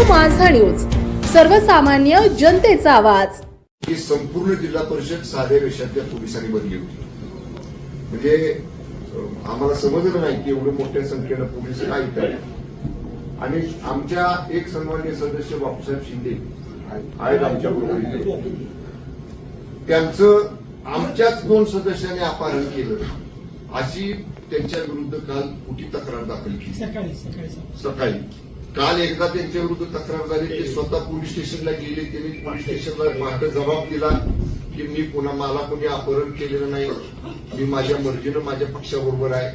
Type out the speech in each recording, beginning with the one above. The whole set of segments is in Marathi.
माझा न्यूज, सर्वसामान्य जनतेचा आवाज. ही संपूर्ण जिल्हा परिषद साध्या वेशातल्या पोलिसांनी बनली होती. म्हणजे आम्हाला समजलं नाही की एवढं मोठ्या संख्येनं पोलीस काय येतात. आणि आमच्या एक सन्माननीय सदस्य बापूसाहेब शिंदे आहेत आमच्याबरोबर. त्यांचं आमच्याच 2 सदस्यांनी अपहरण केलं अशी त्यांच्या विरुद्ध काल खोटी तक्रार दाखल केली. सकाळी काल एकदा त्यांच्या विरुद्ध तक्रार झाली. ते स्वतः पोलीस स्टेशनला गेले. त्यांनी पोलीस स्टेशनला पहाटे जबाब दिला की मी पुन्हा मला कोणी अपहरण केलेलं नाही, मी माझ्या मर्जीनं माझ्या पक्षाबरोबर आहे.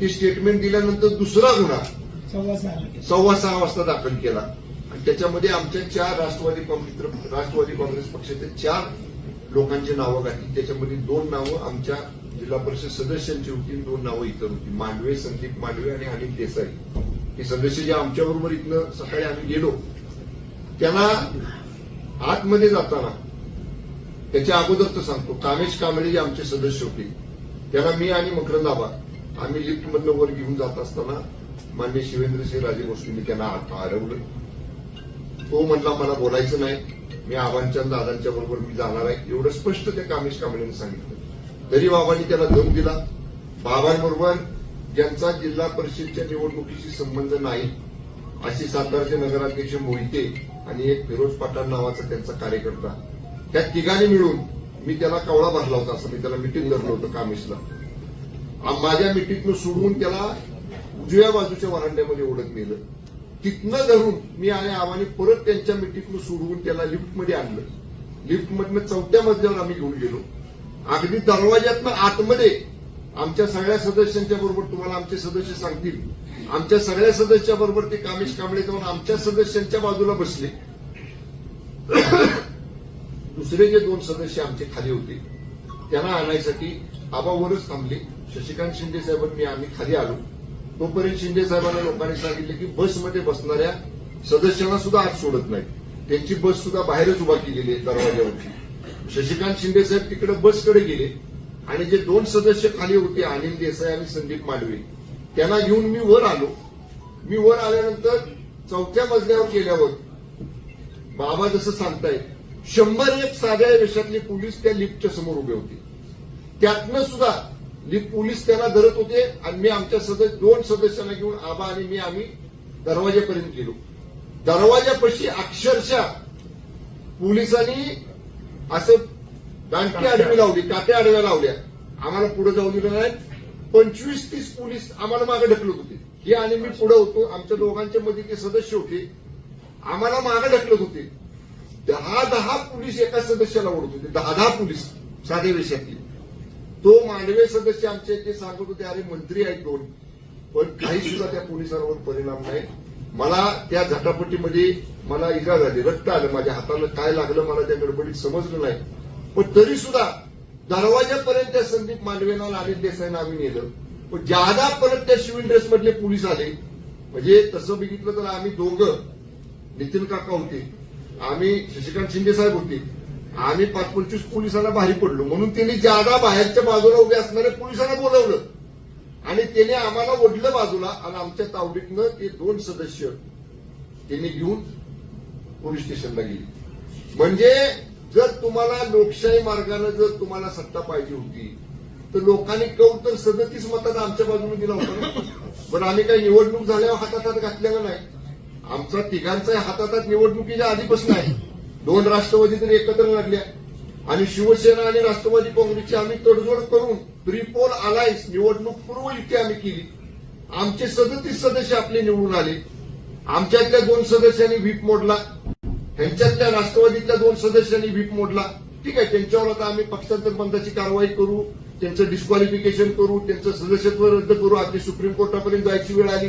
ती स्टेटमेंट दिल्यानंतर दुसरा गुन्हा 6:15 वाजता दाखल केला. आणि त्याच्यामध्ये आमच्या 4 राष्ट्रवादी काँग्रेस पक्षाचे 4 लोकांची नावं घातली. त्याच्यामध्ये 2 नावं आमच्या जिल्हा परिषद सदस्यांची होती, 2 नावं इतर होती. मांडवे, संदीप मांडवे आणि अनिल देसाई हे सदस्य जे आमच्याबरोबर इथनं सकाळी आम्ही गेलो. त्यांना आतमध्ये जाताना त्याच्या अगोदरच सांगतो, कामेश कांबळे जे आमचे सदस्य होते त्यांना मी आणि मकरंद आबा आम्ही लिफ्टमधनं वर घेऊन जात असताना माननीय शिवेंद्रसिंह राजे भोसलेंनी त्यांना हरवलं. तो म्हटला मला बोलायचं नाही, मी आबांच्या दादांच्या बरोबर मी जाणार आहे, एवढं स्पष्ट त्या कामेश कांबळेने सांगितलं. तरी बाबांनी त्याला दम दिला. बाबांबरोबर ज्यांचा जिल्हा परिषदच्या निवडणुकीशी संबंध नाही अशी सातारचे नगराध्यक्ष मोहिते आणि एक फिरोज पठाण नावाचा त्यांचा कार्यकर्ता, त्या तिघांनी मिळून मी त्याला कवळा भरला होता. असं मी त्याला मिटिंग धरलं होतं कामेशला. माझ्या मिटिंगनं सोडवून त्याला उजव्या बाजूच्या वरांड्यामध्ये ओढत नेलं. तिथनं धरून मी आणि आव्हाने परत त्यांच्या मिटिंगनं सोडवून त्याला लिफ्टमध्ये आणलं. लिफ्टमधनं 4थ्या मजल्यावर आम्ही घेऊन गेलो. अगदी दरवाज्यातनं आतमध्ये आमच्या सगळ्या सदस्यांच्या बरोबर, तुम्हाला आमचे सदस्य सांगतील, आमच्या सगळ्या सदस्या बरोबर ते कामेश कांबळे जाऊन आमच्या सदस्यांच्या बाजूला बसले. दुसरे जे 2 सदस्य आमचे खाली होते त्यांना आणायसाठी आबावरच थांबले. शशिकांत शिंदे साहेबांनी आम्ही खाली आलो. तोपर्यंत शिंदे साहेबांना लोकांनी सांगितले की बसमध्ये बसणाऱ्या सदस्यांना सुद्धा आत सोडत नाही, त्यांची बस सुद्धा बाहेरच उभा केलेली आहे दरवाज्यावरची. शशिकांत शिंदे साहेब तिकडे बसकडे गेले आणि जे 2 सदस्य खाली होते अनिल देसाई आणि संदीप मांडवे त्यांना घेऊन मी वर आलो. मी वर आल्यानंतर 4थ्या मजल्यावर गेल्यावर बाबा जसं सांगतायत 101 साध्या वेशातले पोलीस त्या लिफ्टच्या समोर उभे होते. त्यातनं सुद्धा लिफ्ट पोलीस त्यांना धरत होते आणि मी आमच्या 2 सदस्यांना घेऊन आबा आणि मी आम्ही दरवाजापर्यंत गेलो. दरवाजापाशी अक्षरशः पोलिसांनी असं दांडकी आडवी लावली, काट्या आडव्या लावल्या. आम्हाला पुढे जाऊ दिलं नाही. 25-30 पोलीस आम्हाला मागे ढकलत होते. हे आणि मी पुढे होतो. आमच्या दोघांच्या मध्ये ते सदस्य होते, आम्हाला मागे ढकलत होते. 10 पोलीस एका सदस्याला ओढत होते. 10 पोलीस साध्या वेशातले. तो मांडवे सदस्य आमचे ते सांगत होते अरे मंत्री आहेत 2, पण काही सुद्धा त्या पोलिसांवर परिणाम नाही. मला त्या झटापटीमध्ये मला इजा झाली, रक्त आलं माझ्या हाताला. काय लागलं मला त्या गडबडीत समजलं नाही. पण तरी सुद्धा दरवाजापर्यंत त्या संदीप मांडवेना अनिल देसाईंना आम्ही नेलं. पण ज्यादा परत त्या सिव्हिल ड्रेस मधले पोलीस आले. म्हणजे तसं बघितलं तर आम्ही दोघं, नितीन काका होते, आम्ही शशिकांत शिंदे साहेब होते, आम्ही 5-25 पोलिसांना बाहेर पडलो. म्हणून त्यांनी ज्यादा बाहेरच्या बाजूला उभे असणाऱ्या पोलिसांना बोलवलं आणि त्याने आम्हाला ओढलं बाजूला आणि आमच्या तावडीतनं ते 2 सदस्य त्यांनी घेऊन पोलीस स्टेशनला गेले. म्हणजे जर तुम्हाला लोकशाही मार्गाने जर तुम्हाला सत्ता पाहिजे होती तर लोकांनी कौल तर 37 मतांना आमच्या बाजूने दिला होता ना. पण आम्ही काही निवडणूक झाल्यावर हातात घातलेला नाही. आमचा तिघांचा हातात निवडणुकीच्या आधीपासून आहे. 2 राष्ट्रवादी तरी एकत्र लढल्या आणि शिवसेना आणि राष्ट्रवादी काँग्रेसची आम्ही तडजोड करून प्रीपोल अलायन्स निवडणूक पूर्व युती आम्ही केली. आमचे 37 सदस्य आपले निवडून आले. आमच्यातल्या 2 सदस्यांनी व्हीप मोडला, त्यांच्यातल्या राष्ट्रवादीतल्या 2 सदस्यांनी व्हीप मोडला. ठीक आहे, त्यांच्यावर आता आम्ही पक्षांतर बंदाची कारवाई करू, त्यांचं डिस्क्वालिफिकेशन करू, त्यांचं सदस्यत्व रद्द करू. अगदी सुप्रीम कोर्टापर्यंत जायची वेळ आली.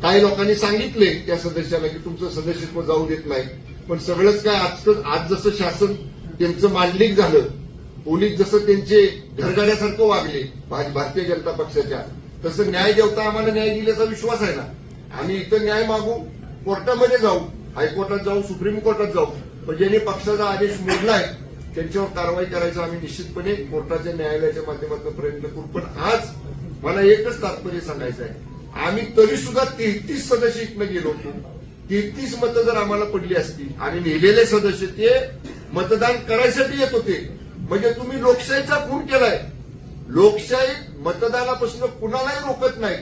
काही लोकांनी सांगितले त्या सदस्याला की तुमचं सदस्यत्व जाऊ देत नाही. पण सगळंच काय आज जसं शासन त्यांचं मांडलिक झालं, पोलीस जसं त्यांचे घरगाड्यासारखं वागले भारतीय जनता पक्षाच्या, तसं न्याय देवता आम्हाला न्याय दिल्याचा विश्वास आहे ना. आम्ही इथं न्याय मागू, कोर्टामध्ये जाऊ, हायकोर्टात जाऊ, सुप्रीम कोर्टात जाऊ. पण ज्यांनी पक्षाचा आदेश मोडलाय त्यांच्यावर कारवाई करायचा आम्ही निश्चितपणे कोर्टाच्या न्यायालयाच्या माध्यमातून प्रयत्न करू. पण आज मला एकच तात्पर्य सांगायचं आहे, आम्ही तरी सुद्धा 33 सदस्य इथनं गेलो होतो. 33 मतं जर आम्हाला पडली असती आणि नेलेले सदस्य ते मतदान करायसाठी येत होते, म्हणजे तुम्ही लोकशाहीचा खून केलाय. लोकशाही मतदानापासून कुणालाही रोखत नाही,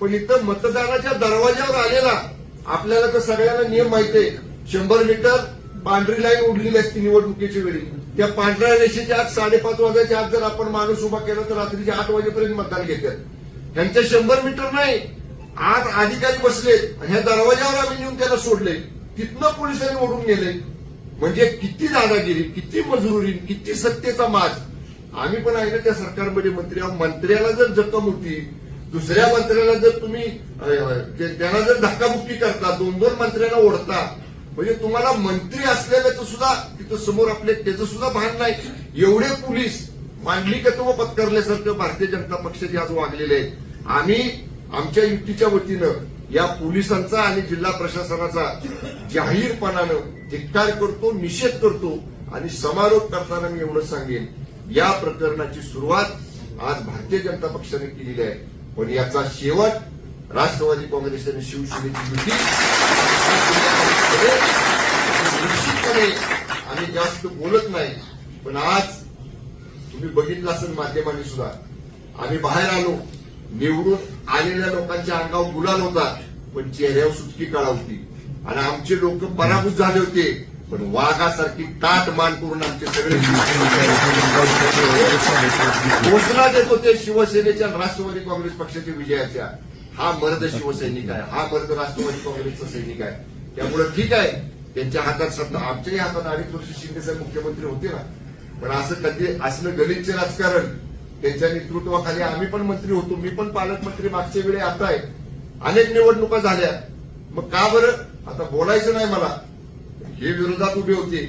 पण इथं मतदानाच्या दरवाज्यावर आलेला आपल्याला तर सगळ्यांना नियम माहिती आहे. 100 मीटर पांढरी लाईन उडलेली असते निवडणुकीच्या वेळी. त्या पांढऱ्या रेषेच्या आत 5:30 वाजायच्या आत जर आपण माणूस उभा केला तर रात्रीच्या 8 वाजेपर्यंत मतदान घेतात. त्यांच्या 100 मीटर नाही, आज अधिकारी बसले, ह्या दरवाजावर आम्ही नेऊन त्याला सोडले, तिथनं पोलिसांनी ओढून गेले. म्हणजे किती दादागिरी, किती मजुरी, किती सत्तेचा माज. आम्ही पण आहे ना त्या सरकारमध्ये मंत्री आहोत. मंत्र्याला जर जखम होती, दुसऱ्या मंत्र्याला जर तुम्ही त्यांना जर धक्काबुक्की करता, 2-2 मंत्र्यांना ओढता, म्हणजे तुम्हाला मंत्री असलेल्याचं सुद्धा तिथं समोर आपले त्याचं सुद्धा भान नाही. एवढे पोलीस मांडलिकत्व पत्करल्यासारखं भारतीय जनता पक्षाचे आज वागलेले आहेत. आम्ही आमच्या युतीच्या वतीनं या पोलिसांचा आणि जिल्हा प्रशासनाचा जाहीरपणानं धिक्कार करतो, निषेध करतो आणि समारोप करताना मी एवढं सांगेन, या प्रकरणाची सुरुवात आज भारतीय जनता पक्षाने केलेली आहे, पण याचा शेवट राष्ट्रवादी काँग्रेस आणि शिवसेनेची युती. निश्चितपणे आम्ही जास्त बोलत नाही, पण आज तुम्ही बघितलं असेल माध्यमांनी सुद्धा, आम्ही बाहेर आलो, निवडून आलेल्या लोकांच्या अंगावर गुलाल होता, पण चेहऱ्यावर सुटकी काळा होती आणि आमचे लोक पराभूत झाले होते, पण वाघासारखी ताट मान करून आमचे सगळे घोषणा देत होते शिवसेनेच्या आणि राष्ट्रवादी काँग्रेस पक्षाच्या विजयाच्या. हा मर्द शिवसैनिक आहे, हा मर्द राष्ट्रवादी काँग्रेसचा सैनिक आहे. त्यामुळे ठीक आहे, त्यांच्या हातात सत्ता, आमच्याही हातात 2.5 वर्ष शिंदेसाहेब मुख्यमंत्री होते ना, पण असं कधी असलं गलिच्छ राजकारण त्यांच्या नेतृत्वाखाली आम्ही पण मंत्री होतो, मी पण पालकमंत्री मागच्या वेळी आता आहे. अनेक निवडणुका झाल्या, मग का बरं आता बोलायचं नाही मला. हे विरोधात उभे होते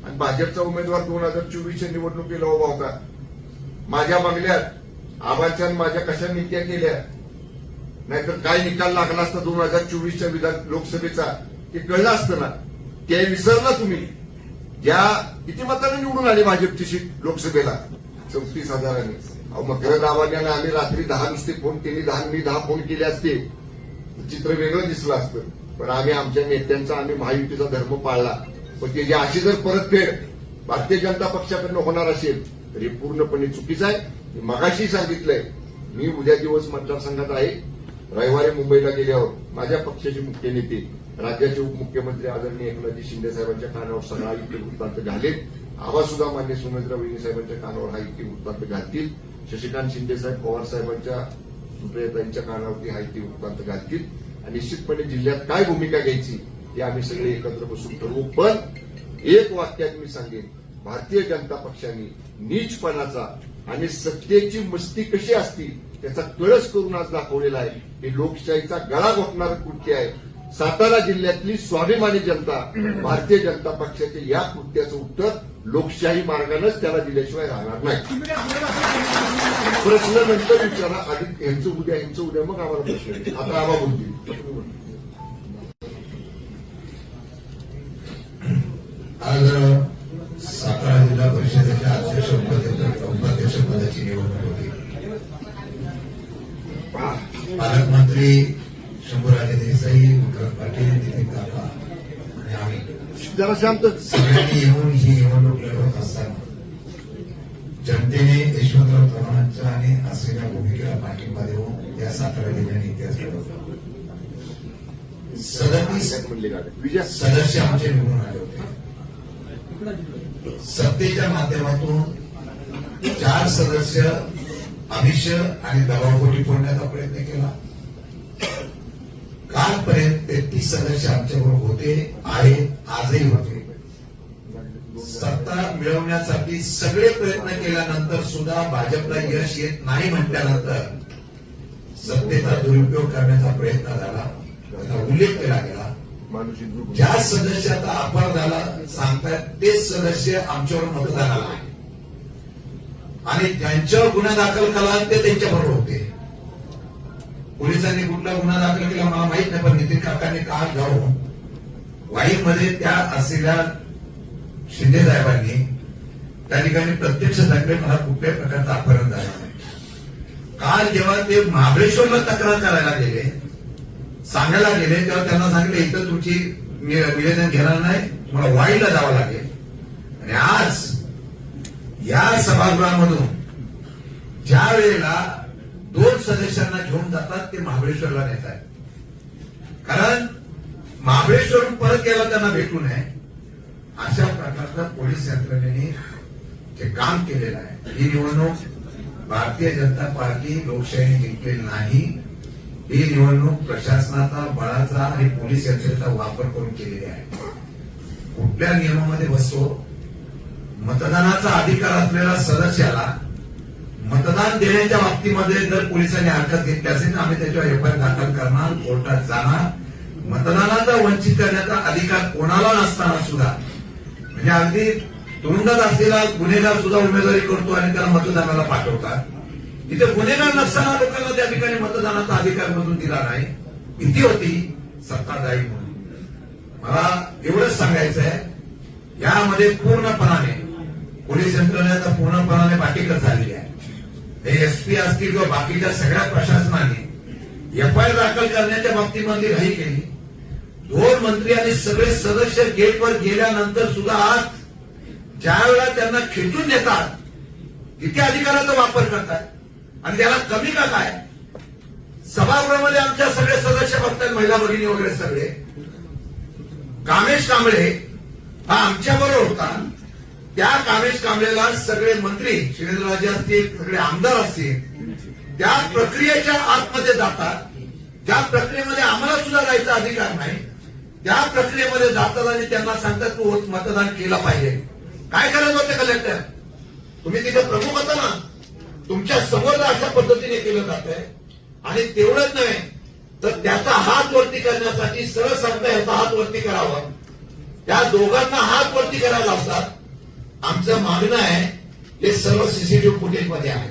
आणि भाजपचा उमेदवार 2024च्या निवडणुकीला उभा होता. माझ्या मागल्यात आबांच्या माझ्या कशा नीत्या केल्या, नाहीतर काय निकाल लागला असता 2024च्या विधान लोकसभेचा ते कळलं असतं ना. ते विसरला तुम्ही. ज्या किती मतांनी निवडून आली भाजपची सीट लोकसभेला, 34,000. मकरंद आव्हाड्याने आम्ही रात्री 10 नुसते फोन केले, 10 मी 10 फोन केले असते, चित्र वेगळं दिसलं असतं. पण आम्ही आमच्या नेत्यांचा, आम्ही महायुतीचा धर्म पाळला. पण त्याची अशी जर परतफेड भारतीय जनता पक्षाकडनं होणार असेल तर हे पूर्णपणे चुकीचं आहे. मी मगाशी सांगितलंय, मी उद्या दिवस मतदारसंघात आहे. रविवारी मुंबईला गेल्यावर माझ्या पक्षाचे मुख्य नेते, राज्याचे उपमुख्यमंत्री आदरणीय एकनाथजी शिंदे साहेबांच्या कानावर सगळा इथे वृत्तांत घालेल. आवाज सुद्धा मान्य सुनेत्रा वहिनी साहेबांच्या कानावर हा इथे वृत्तांत घालतील. शशिकांत शिंदे साहेब पवार साहेबांच्या सुप्रियाताईंच्या कानावरती हा इथे वृत्तांत घालतील. आणि निश्चितपणे जिल्ह्यात काय भूमिका घ्यायची ते आम्ही सगळे एकत्र बसून ठरवू. पण एक वाक्यात मी सांगेन, भारतीय जनता पक्षाने नीचपणाचा आणि सत्तेची मस्ती कशी असती त्याचा कळस करून आज दाखवलेला आहे. हे लोकशाहीचा गळा घोटणारं कृत्य आहे. सातारा जिल्ह्यातली स्वाभिमानी जनता भारतीय जनता पक्षाच्या या कृत्याचं उत्तर लोकशाही मार्गानंच त्याला दिल्याशिवाय राहणार नाही. प्रश्न नंतर विचारा, आधी ह्यांचं उद्या मग आम्हाला प्रश्न येईल. आता आम्हा बोलतील. आज सातारा जिल्हा परिषदेच्या अध्यक्ष उपाध्यक्ष पदाची निवडणूक होती. पालकमंत्री शंभूराजे देसाई, विक्रम पाटील, नितीन काका आणि आम्ही जरा शांत सगळ्यांनी येऊन ही निवडणूक लढवत असताना जनतेने यशवंतराव चव्हाणांच्या आणि असलेल्या भूमिकेला पाठिंबा देऊन या सातारा जिल्ह्याने इतिहास घडवला. 37 सदस्य आमचे निवडून आले होते. सत्तेच्या माध्यमातून 4 सदस्य आमिष आणि दबावपोटी फोडण्याचा प्रयत्न केला. कालपर्यंत 33 सदस्य आमच्याबरोबर होते, आहेत, आजही होते. सत्ता मिळवण्यासाठी सगळे प्रयत्न केल्यानंतर सुद्धा भाजपला यश येत नाही म्हटल्यानंतर सत्तेचा दुरुपयोग करण्याचा प्रयत्न झाला, त्याचा उल्लेख केला गेला. ज्या सदस्याचा अपहार झाला सांगतायत तेच सदस्य आमच्यावर मतदानाला आहे आणि ज्यांच्यावर गुन्हा दाखल केला ते त्यांच्याबरोबर होते. पोलिसांनी कुठला गुन्हा दाखल केला मला माहित नाही, पण नितीन काकांनी काल जाऊन वाईमध्ये त्या असलेल्या शिंदे साहेबांनी त्या ठिकाणी प्रत्यक्ष सांगितले मला कुठल्याही प्रकारचा अपहरण झाला नाही. काल जेव्हा ते महाबळेश्वरला तक्रार करायला गेले, सांगायला गेले, तेव्हा त्यांना सांगितलं इथं तुमची निवेदन घेणार नाही, तुम्हाला वाईला जावं लागेल. आणि आज या सभागृहामधून ज्या वेळेला 2 सदस्यांना घेऊन जातात ते महाबळेश्वरला नेत आहेत. कारण महाबळेश्वरून परत यायला त्यांना भेटू नये अशा प्रकारचं पोलीस यंत्रणेने जे काम केलेलं आहे. ही निवडणूक भारतीय जनता पार्टी लोकशाहीने जिंकलेली नाही. ही निवडणूक प्रशासनाचा, बळाचा आणि पोलीस यंत्रणेचा वापर करून केलेली आहे. कुठल्या नियमामध्ये बसतो? मतदानाचा अधिकार असलेल्या सदस्याला मतदान देण्याच्या बाबतीमध्ये जर पोलिसांनी हरकत घेतली असेल तर आम्ही त्याच्यावर एफआयआर दाखल करणार, कोर्टात जाणार. मतदानाचा वंचित करण्याचा अधिकार कोणाला नसताना सुद्धा, म्हणजे अगदी तुरुंगात असलेला गुन्हेगार सुद्धा उमेदवारी करतो आणि त्याला मतदानाला पाठवतात. इथे गुन्हेगार नसताना लोकांना त्या ठिकाणी मतदानाचा अधिकार मधून दिला नाही. भीती होती सत्ताधारी म्हणून. मला एवढंच सांगायचं आहे, यामध्ये पूर्णपणाने पोलीस यंत्रणेचा पूर्णपणाने पाठीकर झालेली आहे. हे एसपी असतील किंवा बाकीच्या सगळ्या प्रशासनाने एफआयआर दाखल करण्याच्या बाबतीमध्ये घाई केली. 2 मंत्री आणि सगळे सदस्य गेटवर गेल्यानंतर सुद्धा आज ज्या वेळेला त्यांना खेचून नेतात तिथे अधिकाराचा वापर करतात. आणि त्याला कमी का काय? सभागृहामध्ये आमच्या सगळे सदस्य बघतात, महिला भगिनी वगैरे सगळे. कामेश कांबळे हा आमच्या बरोबर होता. त्या कामेश कांबळेला सगळे मंत्री, शिवेंद्रराजे असतील, सगळे आमदार असतील, त्या प्रक्रियेच्या आतमध्ये जातात. ज्या प्रक्रियेमध्ये आम्हाला सुद्धा जायचा अधिकार नाही त्या प्रक्रियेमध्ये जातात आणि त्यांना सांगतात तू मतदान केलं पाहिजे. काय करायचं होतं कलेक्टर? तुम्ही तिथे प्रमुख होता ना, तुमच्या समोर अशा पद्धतीने केलं जात आहे. आणि तेवढंच नव्हे तर त्याचा हात वरती करण्यासाठी सरळ सांगता याचा हात वरती करावा. त्या दोघांना हात वरती करायला लावतात. आमचं मागणं आहे हे सर्व सीसीटीव्ही फुटेज मध्ये आहे.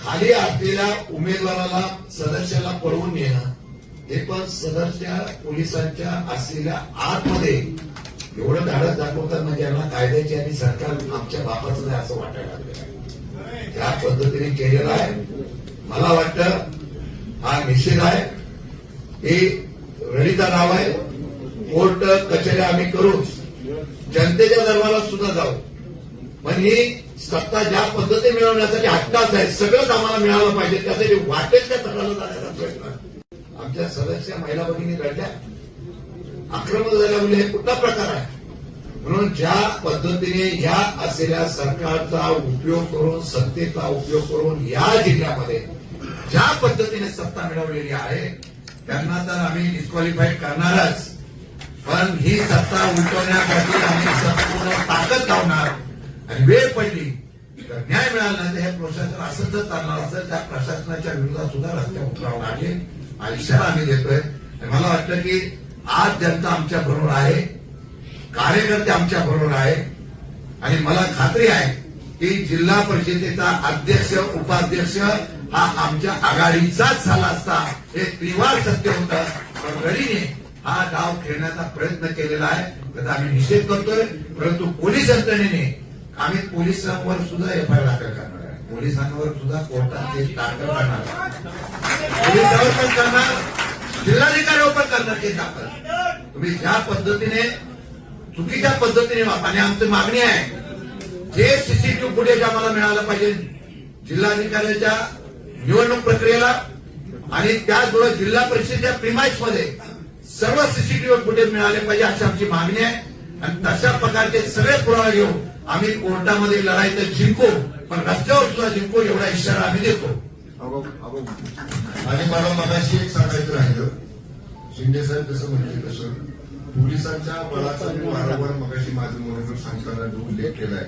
खाली असलेल्या उमेदवाराला, सदस्याला पळवून नेणं हे पण सदस्य पोलिसांच्या असलेल्या आतमध्ये एवढं धाडस दाखवतात म्हणजे यांना कायद्याची आणि सरकार आमच्या बापाचं नाही असं वाटायला लागलेलं आहे. ज्या पद्धतीने केलेलं आहे मला वाटतं हा निषेध आहे. हे रडीचा नाव आहे. कोर्ट कचेऱ्या आम्ही करू, जनतेच्या दरबारात सुद्धा जाऊ, पण ही सत्ता ज्या पद्धतीने मिळवण्यासाठी हट्टाच आहे. सगळंच आम्हाला मिळालं पाहिजे, त्यासाठी वाटेल त्या तटाला जाण्याचा प्रयत्न. आमच्या सदस्य महिला भगिनी रडल्या, आक्रमक झाल्या म्हणजे हे कुठला प्रकार आहे? म्हणून ज्या पद्धतीने ह्या असलेल्या सरकारचा उपयोग करून, सत्तेचा उपयोग करून या जिल्ह्यामध्ये ज्या पद्धतीने सत्ता मिळवलेली आहे त्यांना तर आम्ही डिस्क्वालिफाईड करणारच. पण ही सत्ता उलटवण्यासाठी आम्ही संपूर्ण ताकद लावणार. आणि वेळ पडली तर न्याय मिळाला नाही तर हे प्रशासन असंच जर चालणार असेल त्या प्रशासनाच्या विरोधात सुद्धा रस्त्यावर उतरावं लागेल हा इशारा आम्ही देतोय. आणि मला वाटतं की आज जनता आमच्या बरोबर आहे, कार्यकर्ते आमच्या बरोबर आहे. आणि मला खात्री आहे की जिल्हा परिषदेचा अध्यक्ष, उपाध्यक्ष हा आमच्या आघाडीचाच झाला असता हे त्रिवार सत्य होतं. पण रडीने हा डाव खेळण्याचा प्रयत्न केलेला आहे त्याचा आम्ही निषेध करतोय. परंतु पोलीस यंत्रणेने आम्ही पोलिसांवर सुद्धा एफआयआर दाखल करणार आहे. पोलिसांवर सुद्धा कोर्टात केस दाखल करणार आहे. पोलिसांवर पण करणार, जिल्हाधिकाऱ्यांवर पण करणार केस दाखल. तुम्ही ज्या पद्धतीने चुकीच्या पद्धतीने आणि आमची मागणी आहे जे सीसीटीव्ही फुटेज आम्हाला मिळालं पाहिजे जिल्हाधिकाऱ्याच्या निवडणूक प्रक्रियेला आणि त्याचबरोबर जिल्हा परिषदेच्या प्रिमाइसमध्ये सर्व सीसीटीव्ही फुटेज मिळाले पाहिजे अशी आमची मागणी आहे. आणि तशा प्रकारचे सगळे पुरावे घेऊन आम्ही कोर्टामध्ये लढाई तर जिंकू, पण रस्त्यावर सुद्धा जिंकू एवढा इशारा आम्ही देतो. आणि मला मगाशी एक सांगायचं राहिलं, शिंदे साहेब जसं म्हणले तसं पोलिसांच्या बळाचा मी वारंवार मगाशी माझं मॉनिटर सांगताना जो उल्लेख केलाय.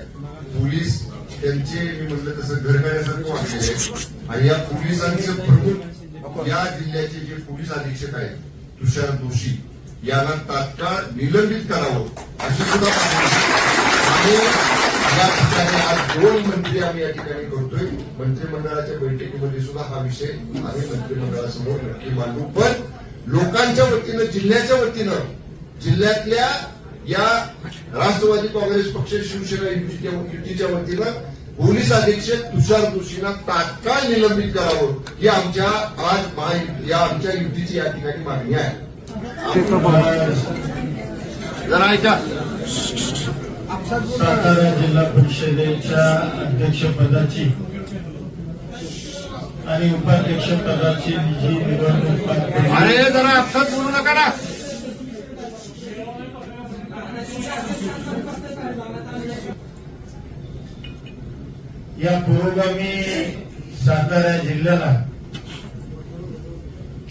पोलीस त्यांचे मी म्हटलं तसं घरगाड्यासारखे वागलेले आहेत. आणि या पोलिसांचे प्रमुख या जिल्ह्याचे जे पोलीस अधीक्षक आहेत तुषार दोशी यांना तात्काळ निलंबित करावं अशी सुद्धा आणि या ठिकाणी आज 2 मंत्री आम्ही या ठिकाणी करतोय. मंत्रिमंडळाच्या बैठकीमध्ये सुद्धा हा विषय आम्ही मंत्रिमंडळासमोर नक्की मांडू. पण लोकांच्या वतीनं, जिल्ह्याच्या वतीनं, जिल्ह्यातल्या या राष्ट्रवादी काँग्रेस पक्ष, शिवसेना युतीच्या वतीनं पोलीस अधीक्षक तुषार दोशींना तात्काळ निलंबित करावं ही आमच्या आज या आमच्या युतीची या ठिकाणी मागणी आहे. जरा ऐका. सातारा जिल्हा परिषदेच्या अध्यक्षपदाची आणि उपाध्यक्षपदाची जी निवडणूक पार पडली, अरे जरा अपसात बोलू नका ना. या पुरोगामी सातारा जिल्ह्याला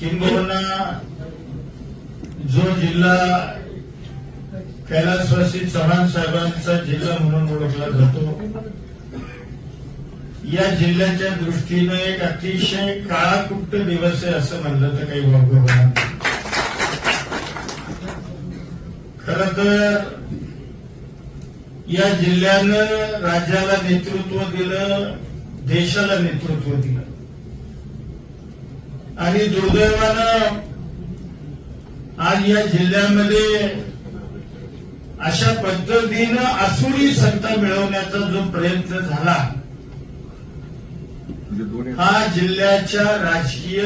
किंबहुना जो जिल्हा कैलासवासी चव्हाण साहेबांचा जिल्हा म्हणून ओळखला जातो, या जिल्ह्याच्या दृष्टीनं एक अतिशय काळाकुट्ट दिवस आहे असं म्हणलं तर काही वावगं होणार नाही. खरं तर या जिल्ह्यानं राज्याला नेतृत्व दिलं, देशाला नेतृत्व दिलं आणि दुर्दैवानं आज या जिल्ह्यामध्ये अशा पद्धतीनं आसुरी सत्ता मिळवण्याचा जो प्रयत्न झाला, हा जिल्ह्याच्या राजकीय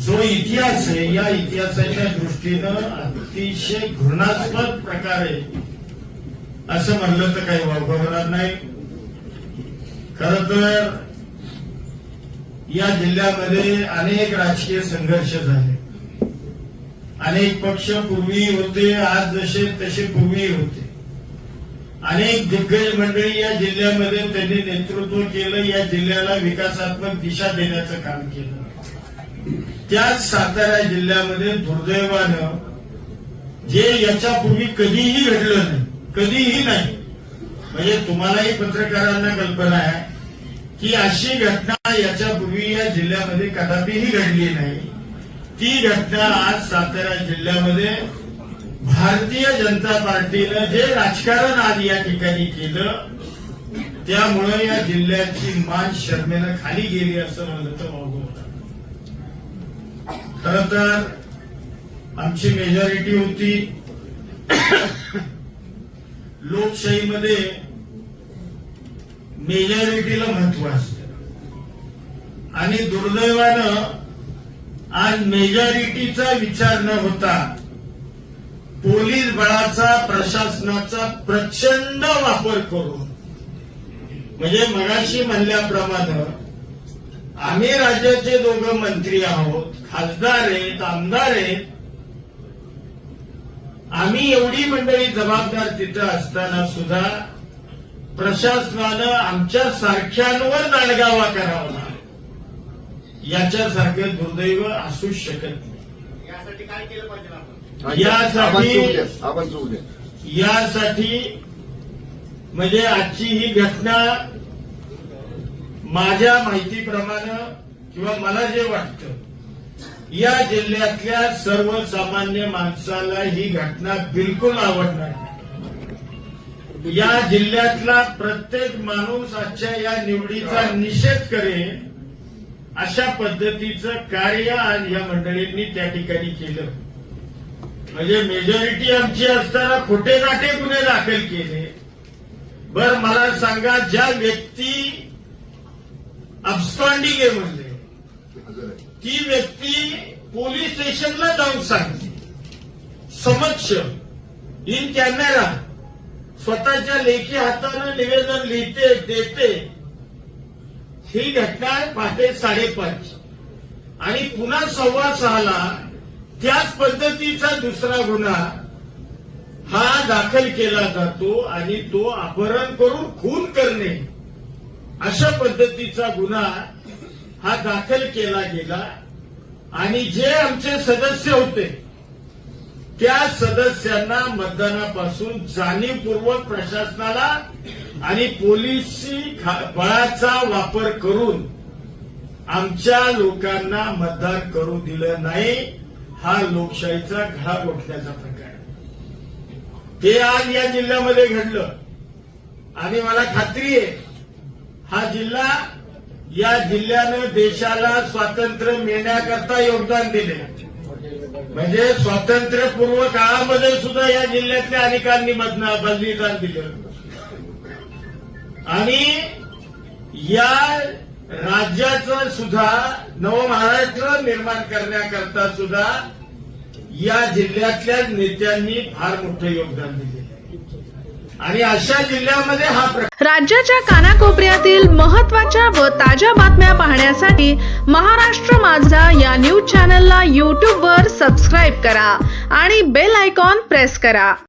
जो इतिहास आहे या इतिहासाच्या दृष्टीनं अतिशय घृणास्पद प्रकारे असं म्हणलं तर काही वावगं होणार नाही. खरं तर या जिल्ह्यामध्ये अनेक राजकीय संघर्ष झाले, अनेक पक्ष पूर्वी होते, आज जसे तसे पूर्वी होते. अनेक दिग्गज मंडळी या जिल्ह्यामध्ये त्यांनी नेतृत्व केलं, या जिल्ह्याला विकासात्मक दिशा देण्याचं काम केलं. त्याच सातारा जिल्ह्यामध्ये दुर्दैवानं जे याच्यापूर्वी कधीही घडलं नाही, कधीही नाही, म्हणजे तुम्हालाही पत्रकारांना कल्पना आहे की अशी घटना याच्यापूर्वी या जिल्ह्यामध्ये कदापिही घडली नाही. ती घटना आज सातारा जिल्ह्यामध्ये भारतीय जनता पार्टीनं जे राजकारण आज या ठिकाणी केलं, त्यामुळे या जिल्ह्याची मान शर्मेनं खाली गेली असं म्हणलं तर वावगं होतं. खरं तर आमची मेजॉरिटी होती. लोकशाहीमध्ये मेजॉरिटीला महत्व असतं आणि दुर्दैवानं आज मेजॉरिटीचा विचार न होता पोलीस बळाचा, प्रशासनाचा प्रचंड वापर करून, म्हणजे मगाशी म्हणल्याप्रमाणे आम्ही राज्याचे दोघं मंत्री आहोत, खासदार आहेत, आमदार आहेत, आम्ही एवढी मंडळी जबाबदार तिथं असताना सुद्धा प्रशासनानं आमच्या सारख्यांवर दांडगावा करावा याच्यासारखं दुर्दैव असूच शकत नाही. यासाठी काय केलं पाहिजे आपण? यासाठी म्हणजे आजची ही घटना माझ्या माहितीप्रमाणे किंवा मला जे वाटतं, या जिल्ह्यातल्या सर्वसामान्य माणसाला ही घटना बिलकुल आवडणार नाही. या जिल्ह्यातला प्रत्येक माणूस आजच्या या निवडीचा निषेध करेल अशा पद्धतीचं कार्य आज या मंडळींनी त्या ठिकाणी केलं. म्हणजे मेजॉरिटी आमची असताना खोटे नाटे गुन्हे दाखल केले. बर मला सांगा, ज्या व्यक्ती अब्स्कॉन्डिंग आहे म्हणले, ती व्यक्ती पोलीस स्टेशनला जाऊन सांगते समक्ष इन कॅमेरा, स्वतःच्या लेखी हातानं निवेदन लिहिते, देते. ही घटना पहाटे 5:30 आणि पुन्हा 6:15 त्याच पद्धतीचा दुसरा गुन्हा हा दाखल केला जातो आणि तो अपहरण करून खून करणे अशा पद्धतीचा गुन्हा हा दाखल केला गेला. आणि जे आमचे सदस्य होते त्या सदस्यांना मतदानापासून जाणीवपूर्वक प्रशासनाला आणि पोलिसी बळाचा वापर करून आमच्या लोकांना मतदान करू दिलं नाही. हा लोकशाहीचा घडा घोटण्याचा प्रकार आहे. ते आज या जिल्ह्यामध्ये घडलं आणि मला खात्री आहे हा जिल्हा, या जिल्ह्यानं देशाला स्वातंत्र्य मिळण्याकरता योगदान दिले. म्हणजे स्वातंत्र्यपूर्व काळामध्ये सुद्धा या जिल्ह्यातल्या अनेकांनी बलिदान दिलं आणि या राज्याचं सुद्धा नवमहाराष्ट्र निर्माण करण्याकरता सुद्धा या जिल्ह्यातल्या नेत्यांनी फार मोठं योगदान दिलेलं आहे आणि अशा जिल्ह्यामध्ये हा प्रकार राज्याच्या कानाकोपऱ्यातील महत्त्वाच्या व ताज्या बातम्या पाहण्यासाठी महाराष्ट्र माझा या न्यूज चॅनलला YouTube वर सबस्क्राईब करा आणि बेल आयकॉन प्रेस करा.